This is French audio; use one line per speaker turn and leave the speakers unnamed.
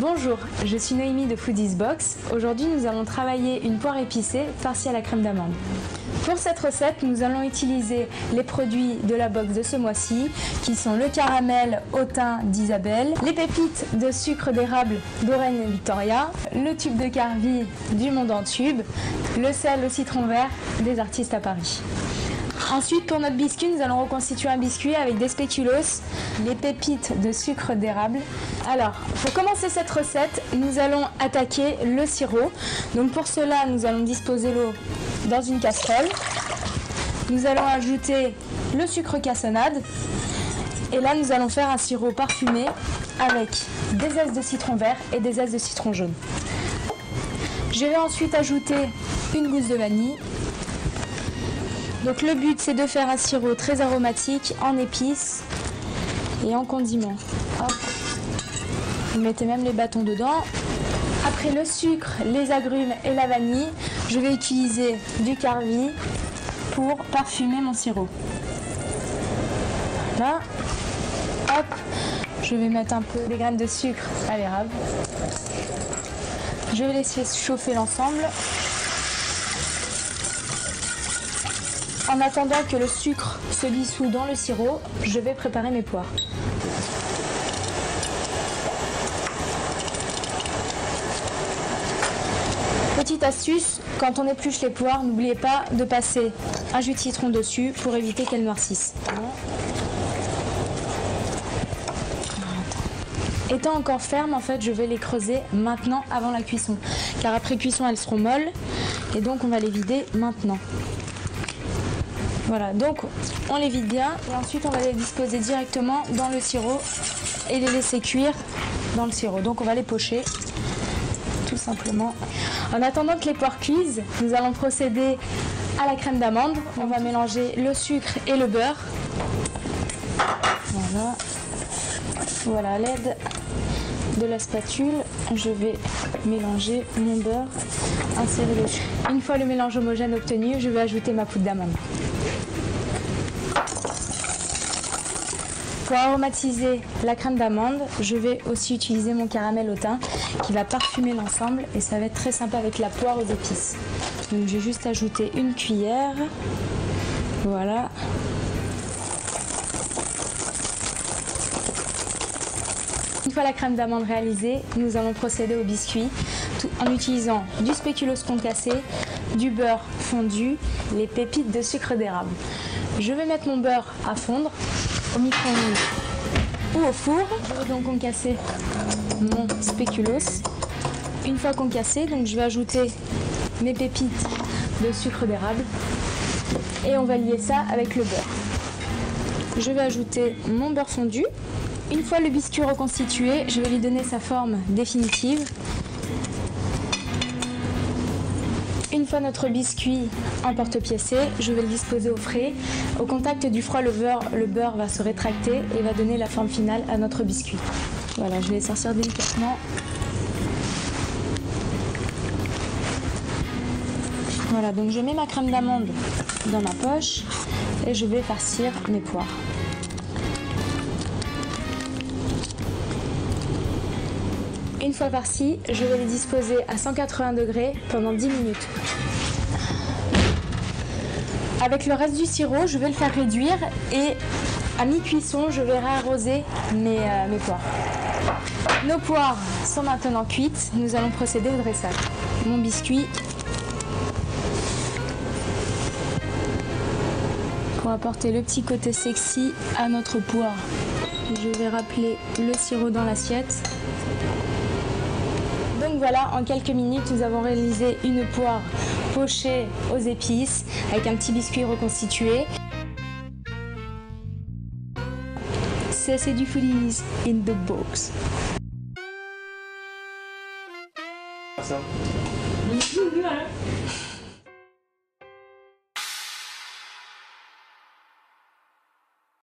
Bonjour, je suis Noémie de Foodies Box. Aujourd'hui, nous allons travailler une poire épicée farcie à la crème d'amande. Pour cette recette, nous allons utiliser les produits de la box de ce mois-ci, qui sont le caramel au thym d'Isabelle, les pépites de sucre d'érable d'Oren Victoria, le tube de Carvi du Monde en Tube, le sel au citron vert des artistes à Paris. Ensuite, pour notre biscuit, nous allons reconstituer un biscuit avec des spéculoos, les pépites de sucre d'érable. Alors, pour commencer cette recette, nous allons attaquer le sirop. Donc pour cela, nous allons disposer l'eau dans une casserole. Nous allons ajouter le sucre cassonade. Et là, nous allons faire un sirop parfumé avec des zestes de citron vert et des zestes de citron jaune. Je vais ensuite ajouter une gousse de vanille. Donc le but, c'est de faire un sirop très aromatique en épices et en condiments. Hop. Vous mettez même les bâtons dedans. Après le sucre, les agrumes et la vanille, je vais utiliser du Carvi pour parfumer mon sirop. Là, hop, je vais mettre un peu des graines de sucre à l'érable. Je vais laisser chauffer l'ensemble. En attendant que le sucre se dissout dans le sirop, je vais préparer mes poires. Petite astuce, quand on épluche les poires, n'oubliez pas de passer un jus de citron dessus pour éviter qu'elles noircissent. Étant encore fermes, en fait, je vais les creuser maintenant avant la cuisson. Car après cuisson, elles seront molles et donc on va les vider maintenant. Voilà, donc on les vide bien et ensuite on va les disposer directement dans le sirop et les laisser cuire dans le sirop. Donc on va les pocher tout simplement. En attendant que les poires cuisent, nous allons procéder à la crème d'amande. On va mélanger le sucre et le beurre. Voilà. Voilà, à l'aide de la spatule, je vais mélanger mon beurre, insérer le sucre. Une fois le mélange homogène obtenu, je vais ajouter ma poudre d'amande. Pour aromatiser la crème d'amande, je vais aussi utiliser mon caramel au thym qui va parfumer l'ensemble et ça va être très sympa avec la poire aux épices. Donc j'ai juste ajouté une cuillère. Voilà. Une fois la crème d'amande réalisée, nous allons procéder au biscuit en utilisant du spéculoos concassé, du beurre fondu, les pépites de sucre d'érable. Je vais mettre mon beurre à fondre au micro-ondes ou au four. Je vais donc concasser mon spéculoos. Une fois concassé, donc je vais ajouter mes pépites de sucre d'érable et on va lier ça avec le beurre. Je vais ajouter mon beurre fondu. Une fois le biscuit reconstitué, je vais lui donner sa forme définitive. Une fois notre biscuit emporte-piécé, je vais le disposer au frais. Au contact du froid, le beurre va se rétracter et va donner la forme finale à notre biscuit. Voilà, je vais les sortir délicatement. Voilà, donc je mets ma crème d'amande dans ma poche et je vais farcir mes poires. Une fois farcies, je vais les disposer à 180 degrés pendant 10 minutes. Avec le reste du sirop, je vais le faire réduire et à mi-cuisson, je vais réarroser mes poires. Nos poires sont maintenant cuites, nous allons procéder au dressage. Mon biscuit. Pour apporter le petit côté sexy à notre poire, je vais rappeler le sirop dans l'assiette. Donc voilà, en quelques minutes, nous avons réalisé une poire pochée aux épices avec un petit biscuit reconstitué. C'est du Foodies in the box.
Ça.